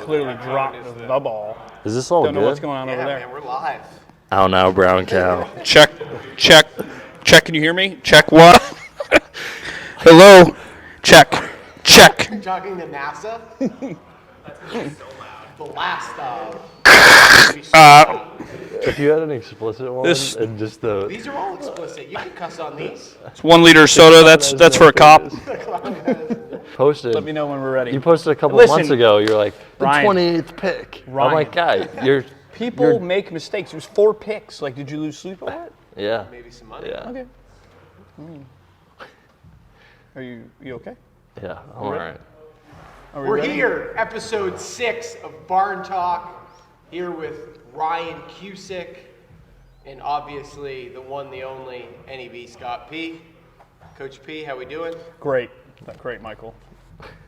clearly dropped the ball. Is this all Don't good? know what's going on over there. Man, we're live. Oh no, brown cow. Check. Can you hear me? Check what? Hello. Check. You're talking to NASA? The last If you had an explicit one and just the These are all explicit. You can cuss on these. It's 1 liter soda. That's for a cop. posted. Let me know when we're ready. You posted a couple months ago. You're like the Ryan, 28th pick. Ryan. I'm like, guy, People make mistakes. It was 4 picks. Like, did you lose sleep over it? Yeah. Maybe some money. Yeah. Okay. Are you okay? Yeah. I'm all right. We're here, episode 6 of Barn Talk, here with Ryan Cusick, and obviously the one, the only, NEB Scott P. Coach P, how we doing? Great, Michael.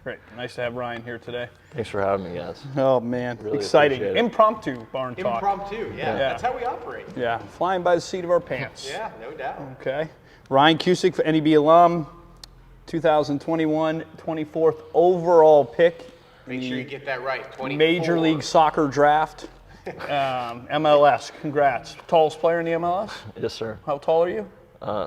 Great. Nice to have Ryan here today. Thanks for having me, guys. Oh man, Really exciting! appreciate it. Impromptu barn talk. Impromptu, yeah. That's how we operate. Yeah, flying by the seat of our pants. Yeah, no doubt. Okay. Ryan Cusick, for NEB alum, 2021 24th overall pick. Make sure you get that right. 24. Major League Soccer draft. MLS. Congrats. Tallest player in the MLS? Yes, sir. How tall are you?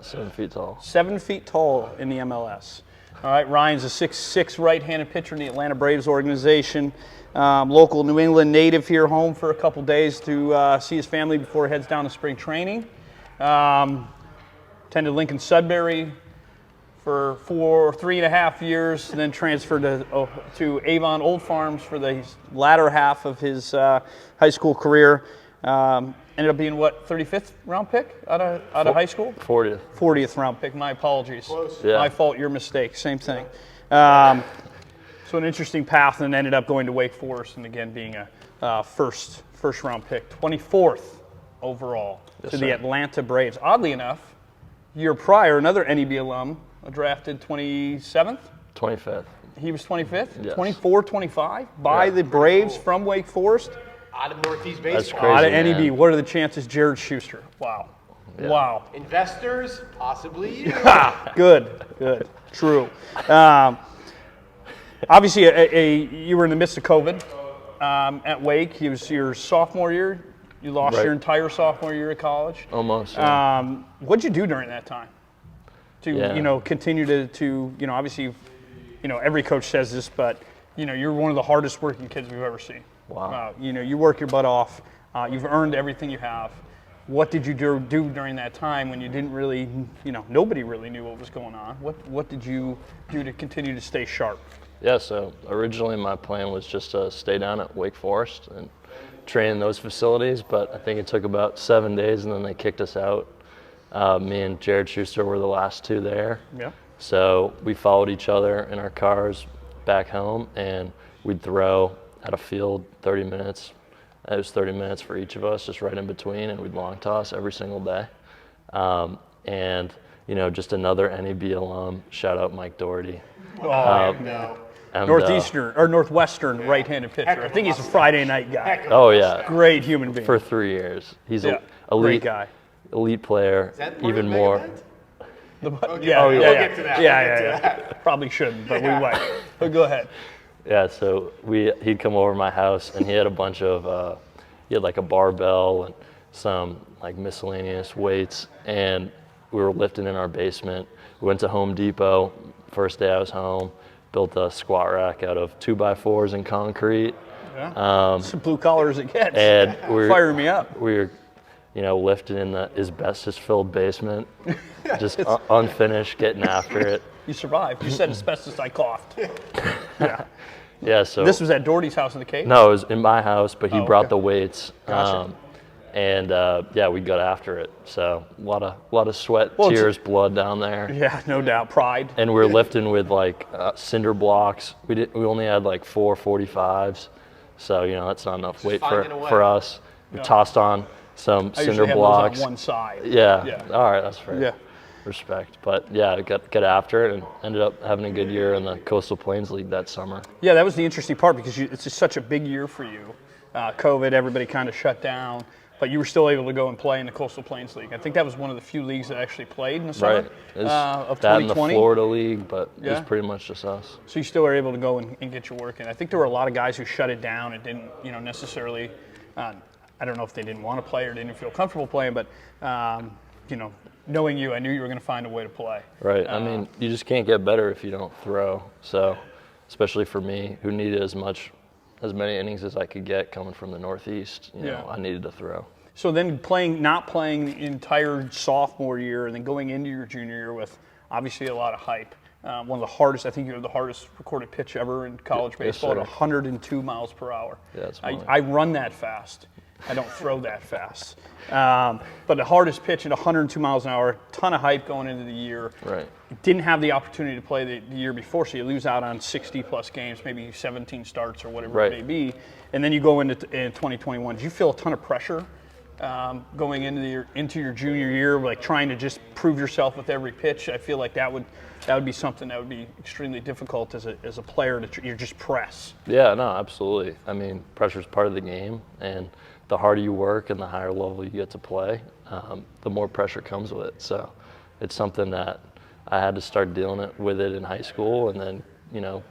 7 feet tall. 7 feet tall in the MLS. All right, Ryan's a 6'6" right-handed pitcher in the Atlanta Braves organization. Local New England native here, home for a couple days to see his family before he heads down to spring training. Attended Lincoln Sudbury for 3.5 years, then transferred to Avon Old Farms for the latter half of his high school career. Ended up being, 35th round pick out of high school? 40th. 40th round pick. My apologies. Close. Yeah. My fault, your mistake. Same thing. So an interesting path, and ended up going to Wake Forest, and again being a first round pick, 24th overall to the Atlanta Braves. Oddly enough, year prior, another NEB alum, drafted 27th. 25th. He was 25th. Yes. 24, 25 by the Braves from Wake Forest. Out of Northeast That's Baseball. crazy. Out of NEB. man. What are the chances? Jared Schuster. Wow. Yeah. Wow. Investors, possibly you. Good. True. Obviously, you were in the midst of COVID at Wake. It was your sophomore year. You lost Right. your entire sophomore year of college. Almost. Yeah. What'd you do during that time to continue to obviously every coach says this, but you're one of the hardest working kids we've ever seen. Wow. You work your butt off. You've earned everything you have. What did you do during that time when you didn't really, nobody really knew what was going on? What did you do to continue to stay sharp? Yeah, so originally my plan was just to stay down at Wake Forest and train in those facilities, but I think it took about 7 days and then they kicked us out. Me and Jared Schuster were the last two there. Yeah. So we followed each other in our cars back home, and we'd throw at a field 30 minutes. It was 30 minutes for each of us, just right in between, and we'd long toss every single day. And just another NEB alum, shout out Mike Doherty. No. And, Northwestern right-handed pitcher. I think he's a Friday night guy. oh yeah, Great human being. for 3 years. He's an Great elite guy. Elite player, Is that part even of the more. event? Yeah, We'll get to that. Yeah. Probably shouldn't, but we might. But go ahead. Yeah, so he'd come over to my house, and he had a bunch of, he had like a barbell and some like miscellaneous weights, and we were lifting in our basement. We went to Home Depot, first day I was home, built a squat rack out of 2x4s and concrete. Yeah. Some blue collar as it gets. And Fire me up. We were, lifting in the asbestos-filled basement, just unfinished, getting after it. You survived. You said asbestos, I coughed. Yeah. Yeah, so This was at Doherty's house in the cave? no, it was in my house, but he brought okay. the weights. Gotcha. We got after it. So a lot of sweat, Well, tears, blood down there. Yeah, no doubt. Pride. And we were lifting with like cinder blocks. We only had like 4 45s, so that's not enough weight finding a way. for us. We tossed on some I cinder usually have blocks. those on one side. Yeah. All right, that's fair. Yeah. Respect. But yeah, got after it and ended up having a good year in the Coastal Plains League that summer. Yeah, that was the interesting part because it's just such a big year for you. COVID, everybody kind of shut down. but you were still able to go and play in the Coastal Plains League. I think that was one of the few leagues that actually played in the summer of that in the 2020. Florida League, but it Yeah. was pretty much just us. So you still were able to go and get your work in. I think there were a lot of guys who shut it down and didn't, necessarily. I don't know if they didn't want to play or didn't feel comfortable playing, but knowing you, I knew you were going to find a way to play. Right. I mean, you just can't get better if you don't throw. So, especially for me, who needed as many innings as I could get coming from the Northeast, I needed to throw. So then not playing the entire sophomore year and then going into your junior year with obviously a lot of hype. One of the hardest, I think you have the hardest recorded pitch ever in college baseball at 102 miles per hour. Yeah, that's I run that fast. I don't throw that fast. But the hardest pitch at 102 miles an hour, ton of hype going into the year. Right. Didn't have the opportunity to play the year before, so you lose out on 60-plus games, maybe 17 starts or whatever it may be. And then you go into 2021. Did you feel a ton of pressure going into your junior year, like trying to just prove yourself with every pitch? I feel like that would be something that would be extremely difficult as a player to you just press. Yeah, no, absolutely. I mean, pressure is part of the game, and the harder you work and the higher level you get to play, the more pressure comes with it. So it's something that I had to start dealing with it in high school, and then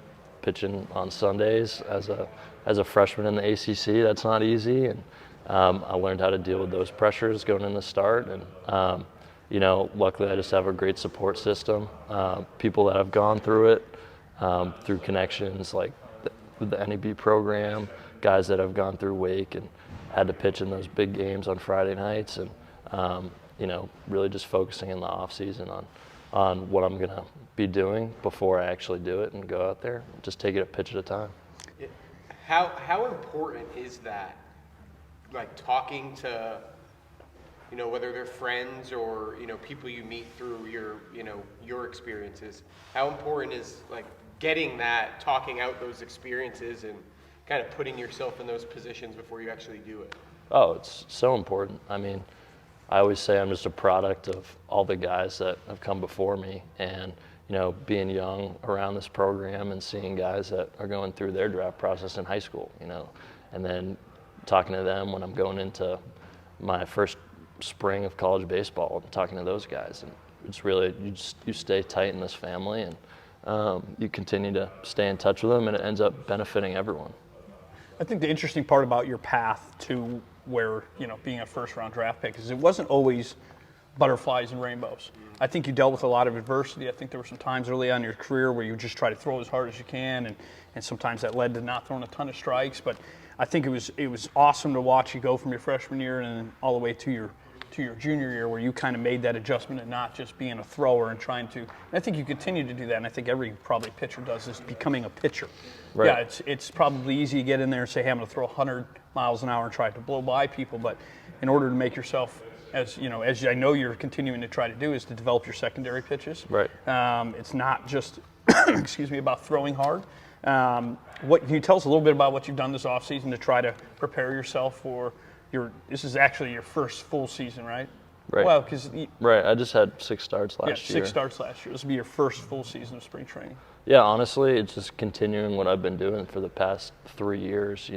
pitching on Sundays as a freshman in the ACC. That's not easy, and I learned how to deal with those pressures going in the start. And luckily I just have a great support system. People that have gone through it, through connections like the NEB program, guys that have gone through Wake and had to pitch in those big games on Friday nights, and really just focusing in the off season on what I'm gonna be doing before I actually do it and go out there. Just take it a pitch at a time. How important is that? Like talking to, whether they're friends or people you meet through your experiences. How important is like getting that, talking out those experiences and kind of putting yourself in those positions before you actually do it? Oh, it's so important. I mean, I always say I'm just a product of all the guys that have come before me, and being young around this program and seeing guys that are going through their draft process in high school, and then talking to them when I'm going into my first spring of college baseball and talking to those guys. And it's really, you stay tight in this family, and you continue to stay in touch with them, and it ends up benefiting everyone. I think the interesting part about your path to where, being a first-round draft pick is it wasn't always butterflies and rainbows. I think you dealt with a lot of adversity. I think there were some times early on in your career where you just try to throw as hard as you can, and sometimes that led to not throwing a ton of strikes. But I think it was awesome to watch you go from your freshman year and then all the way to your junior year, where you kind of made that adjustment and not just being a thrower and trying to. And I think you continue to do that, and I think every probably pitcher does, is becoming a pitcher. Right. Yeah, it's probably easy to get in there and say, hey, I'm going to throw 100 miles an hour and try to blow by people, but in order to make yourself, as I know you're continuing to try to do, is to develop your secondary pitches. Right. It's not just, about throwing hard. What can you tell us a little bit about what you've done this offseason to try to prepare yourself for this is actually your first full season, right? Right. Well, because right. I just had 6 starts last year. 6 starts last year. This will be your first full season of spring training. Yeah, honestly, it's just continuing what I've been doing for the past 3 years.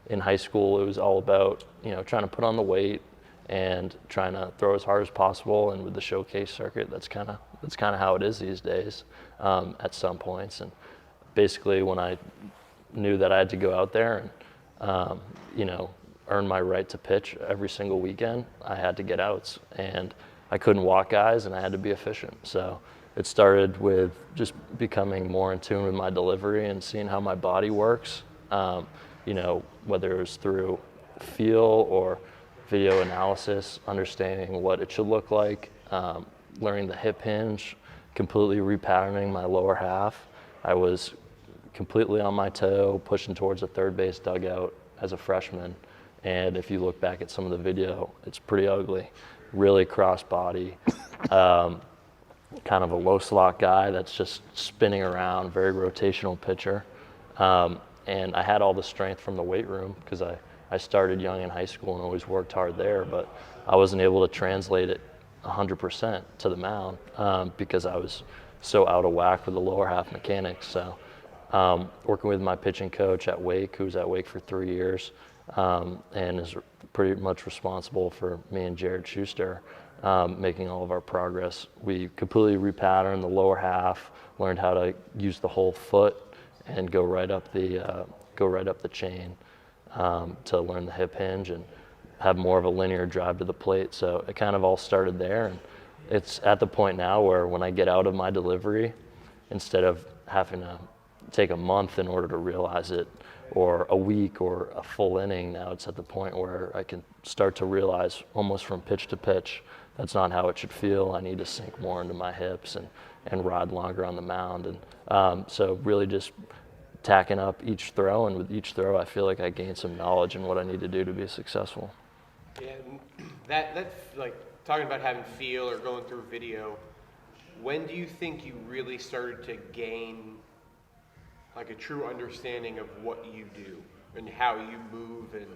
In high school, it was all about, trying to put on the weight and trying to throw as hard as possible. And with the showcase circuit, that's kind of how it is these days at some points. And basically, when I knew that I had to go out there and, earn my right to pitch every single weekend, I had to get outs, and I couldn't walk guys, and I had to be efficient. So it started with just becoming more in tune with my delivery and seeing how my body works, whether it was through feel or video analysis, understanding what it should look like, learning the hip hinge, completely repatterning my lower half. I was completely on my toe, pushing towards the third base dugout as a freshman. And if you look back at some of the video, it's pretty ugly. Really cross body, kind of a low slot guy that's just spinning around, very rotational pitcher. And I had all the strength from the weight room because I started young in high school and always worked hard there, but I wasn't able to translate it 100% to the mound because I was so out of whack with the lower half mechanics. So working with my pitching coach at Wake, who was at Wake for 3 years, and is pretty much responsible for me and Jared Schuster making all of our progress. We completely repatterned the lower half, learned how to use the whole foot and go right up the chain to learn the hip hinge and have more of a linear drive to the plate. So it kind of all started there, and it's at the point now where when I get out of my delivery, instead of having to take a month in order to realize it, or a week or a full inning, now it's at the point where I can start to realize almost from pitch to pitch, that's not how it should feel. I need to sink more into my hips and ride longer on the mound. And so really just tacking up each throw, and with each throw I feel like I gain some knowledge in what I need to do to be successful. Yeah, that's like talking about having feel or going through video. When do you think you really started to gain like a true understanding of what you do and how you move and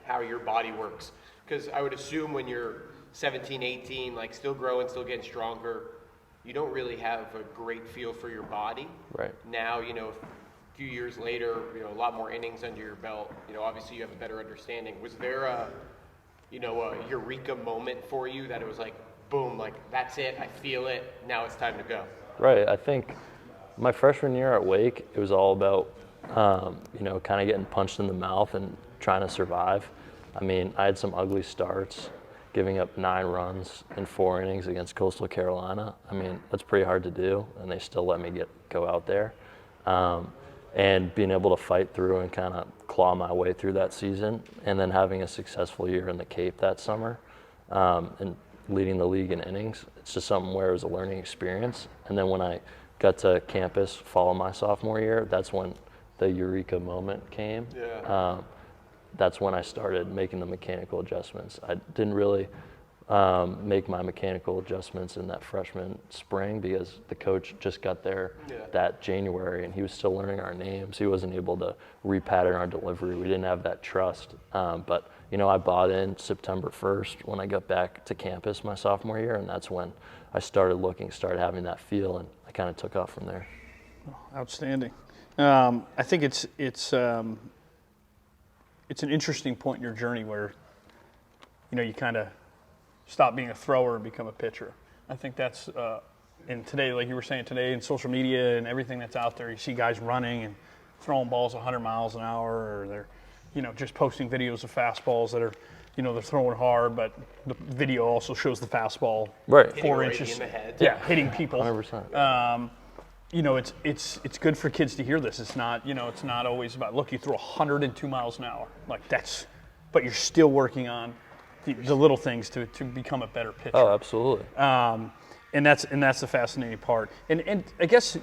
how your body works? Because I would assume when you're 17, 18, like still growing, still getting stronger, you don't really have a great feel for your body. Right. Now, a few years later, a lot more innings under your belt, obviously you have a better understanding. Was there a Eureka moment for you that it was like, boom, like that's it, I feel it, now it's time to go? Right. I think my freshman year at Wake, it was all about, kind of getting punched in the mouth and trying to survive. I mean, I had some ugly starts, giving up 9 runs in 4 innings against Coastal Carolina. I mean, that's pretty hard to do, and they still let me go out there. And being able to fight through and kind of claw my way through that season, and then having a successful year in the Cape that summer, and leading the league in innings, it's just something where it was a learning experience. And then when I got to campus fall of my sophomore year, that's when the Eureka Moment came. Yeah. That's when I started making the mechanical adjustments. I didn't really make my mechanical adjustments in that freshman spring because the coach just got there that January and he was still learning our names. He wasn't able to repattern our delivery. We didn't have that trust. But I bought in September 1st when I got back to campus my sophomore year, and that's when I started having that feel, and I kind of took off from there. Outstanding. I think it's an interesting point in your journey where, you kind of stop being a thrower and become a pitcher. I think that's, and today, like you were saying today, in social media and everything that's out there, you see guys running and throwing balls 100 miles an hour, or they're, just posting videos of fastballs that are, they're throwing hard, but the video also shows the fastball right 4 right inches. in the head. Yeah, hitting people. 100%. It's good for kids to hear this. It's not, it's not always about, look, you threw 102 miles an hour. Like but you're still working on the little things to become a better pitcher. Oh, absolutely. And that's the fascinating part. And I guess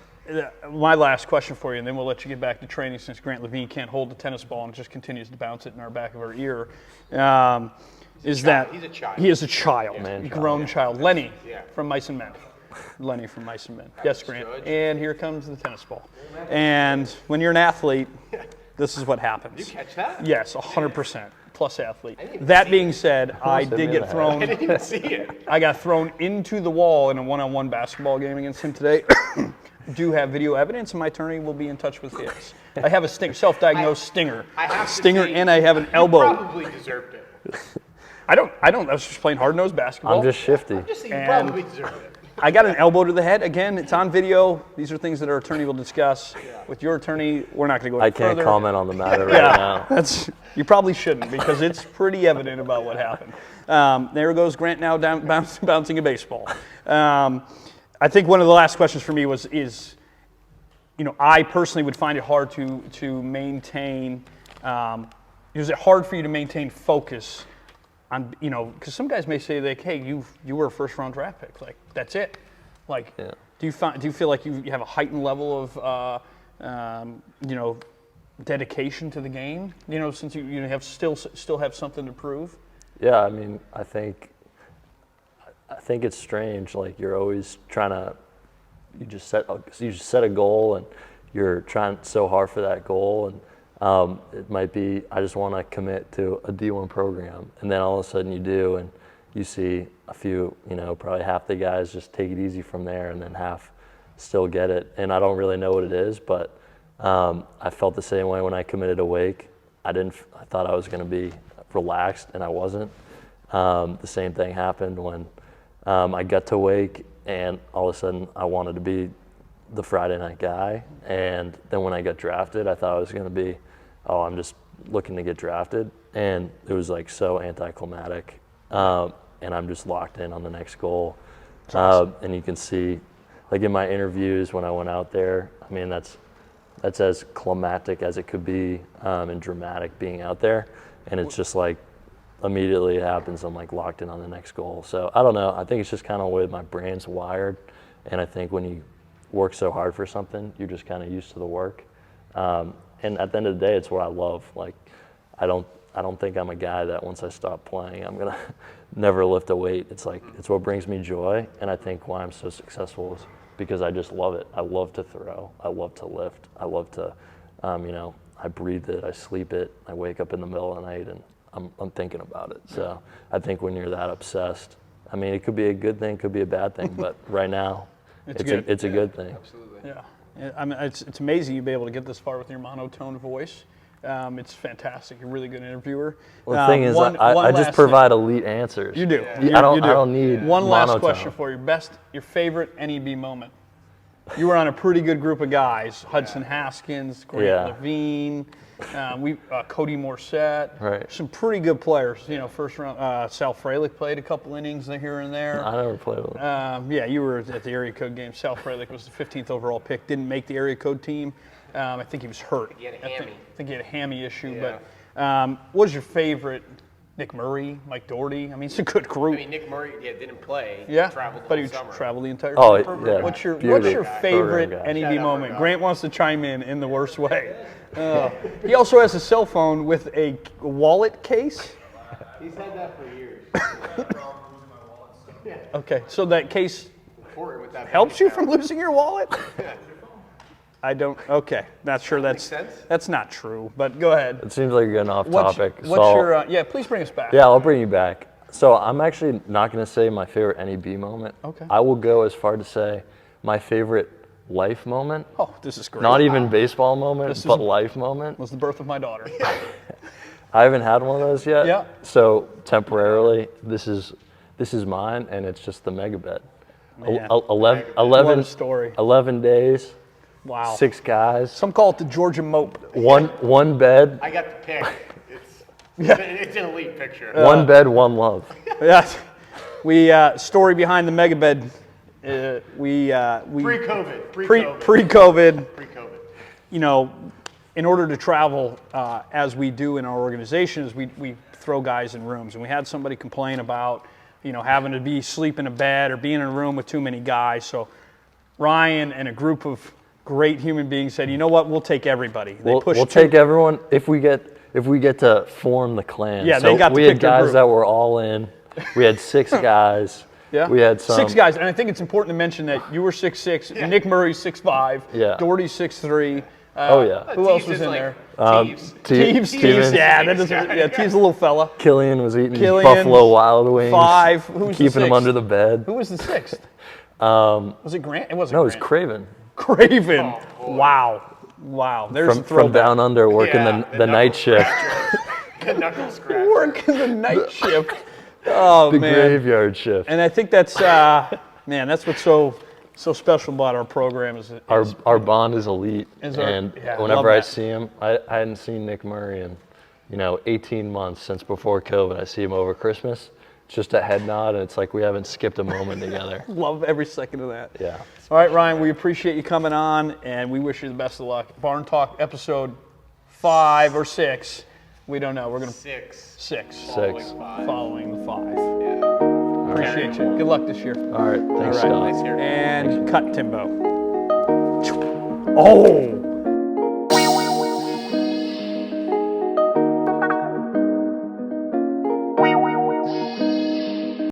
my last question for you, and then we'll let you get back to training since Grant Levine can't hold the tennis ball and just continues to bounce it in our back of our ear, is that He's a child. he is a child, Man grown child. Lenny Yeah. from Mice and Men. Lenny from Mice and Men. Yes, Grant. Judge. And here comes the tennis ball. And when you're an athlete, this is what happens. Did you catch that? Yes, 100%. Plus athlete. didn't even That see being said, I hit me did in get the head. thrown. I didn't even see it. I got thrown into the wall in a one-on-one basketball game against him today. Do have video evidence, and my attorney will be in touch with his. I have a self-diagnosed stinger. I have to stinger, say, and I have an You elbow. probably deserved it. I don't. I was just playing hard-nosed basketball. I'm just shifty. Just say you And- probably deserved it. I got an elbow to the head. Again, it's on video. These are things that our attorney will discuss. With your attorney, we're not going to go any I can't further. comment on the matter right Yeah, now. you probably shouldn't because it's pretty evident about what happened. There goes Grant now bouncing a baseball. I think one of the last questions for me is I personally would find it hard to maintain. Is it hard for you to maintain focus on because some guys may say like, hey, you were a first-round draft pick, like that's it, like. Yeah. Do you feel like you have a heightened level of dedication to the game? Since you have still have something to prove. Yeah, I mean, I think it's strange. Like you're always trying to, you just set a goal and you're trying so hard for that goal, and it might be I just want to commit to a D1 program, and then all of a sudden you do, and you see a few, probably half the guys just take it easy from there, and then half still get it. And I don't really know what it is, but I felt the same way when I committed to Wake. I thought I was going to be relaxed, and I wasn't. The same thing happened when I got to Wake, and all of a sudden I wanted to be the Friday night guy. And then when I got drafted, I thought I was going to be, I'm just looking to get drafted. And it was like so anticlimactic. And I'm just locked in on the next goal. Awesome. And you can see, like in my interviews when I went out there, I mean, that's as climactic as it could be and dramatic being out there. And it's just like immediately it happens. I'm like locked in on the next goal. So I don't know. I think it's just kind of the way my brain's wired. And I think when you work so hard for something, you're just kind of used to the work. And at the end of the day, it's what I love. Like, I don't think I'm a guy that once I stop playing, I'm gonna never lift a weight. It's like, it's what brings me joy. And I think why I'm so successful is because I just love it. I love to throw. I love to lift. I love to, I breathe it. I sleep it. I wake up in the middle of the night and I'm thinking about it. So I think when you're that obsessed, I mean, it could be a good thing, could be a bad thing, but right now, it's a good thing. Absolutely. Yeah, I mean, it's amazing you'd be able to get this far with your monotone voice. It's fantastic. You're a really good interviewer. Well, the thing is, I just provide elite answers. You do. Yeah. I don't need one last monotone. question for you. Your favorite NEB moment? You were on a pretty good group of guys. Hudson Haskins, Grant Levine, Cody Morissette. Right. Some pretty good players. First round. Sal Frelick played a couple innings here and there. I never played with him. Yeah, you were at the area code game. Sal Frelick was the 15th overall pick. Didn't make the area code team. I think he was hurt. He had a hammy. I think he had a hammy issue. Yeah. But what was your favorite? Nick Murray, Mike Doherty. I mean, it's a good group. I mean, Nick Murray, didn't play. Yeah, Traveled but all he summer. traveled the entire Oh, summer. yeah. What's your Beauty. favorite Program guy. NEB Shout out moment? Grant. Grant wants to chime in the worst way. He also has a cell phone with a wallet case. He's had that for years. Okay, so that case Important with that helps bank you account. from losing your wallet? I don't. Okay, not sure Makes sense. that's not true. But go ahead. It seems like you're getting off What's topic. your? Yeah, please bring us back. Yeah, I'll bring you back. So I'm actually not going to say my favorite NEB moment. Okay. I will go as far to say my favorite life moment. Oh, this is great. Not even baseball moment, This is- but life moment. was the birth of my daughter. I haven't had one of those yet. Yeah. So temporarily, this is mine, and it's just the mega bet. Man. 11, What a story. 11 days, Wow. 6 guys, Some call it the Georgia Mope. one bed, I got the pick. It's an elite picture. one bed, one love. Yes. We story behind the mega bed. We Pre-COVID. pre-COVID. Pre-COVID. In order to travel as we do in our organizations, we throw guys in rooms, and we had somebody complain about having to be sleep in a bed or being in a room with too many guys. So Ryan and a group of great human beings said, you know what, we'll take everybody. They We'll take everyone if we get to form the clan. Yeah, so they got to we pick had their guys group. that were all in. We had 6 guys. Yeah. We had some 6 guys, and I think it's important to mention that you were 6'6", Nick Murray's 6'5", Yeah. Doherty's 6'3". Oh yeah. Who else was in there? Teves. Teves, yeah, Teves a little fella. Killian was eating Killian, Buffalo Wild Wings. 5. Who was the keeping them 6th? under the bed. Who was the 6th? Was it Grant? It wasn't No, it was Grant. Craven. Craven. Oh, boy. Wow. There's a From throwback. down under working Yeah, the night shift. The knuckle scratch. Working the night shift. Oh, The man. graveyard shift. And I think that's, that's what's so special about our program is Our bond is elite. Is and love whenever I that. see him, I hadn't seen Nick Murray in 18 months since before COVID. I see him over Christmas. It's just a head nod, and it's like we haven't skipped a moment together. love every second of that. Yeah. All right, Ryan, we appreciate you coming on, and we wish you the best of luck. Barn Talk episode 5 or 6. We don't know. We're going to 6. 6. 6. Following the 5. Yeah. Appreciate you. Good luck this year. All right. Thanks, All right. Scott. Nice haircut. And cut Timbo. Oh!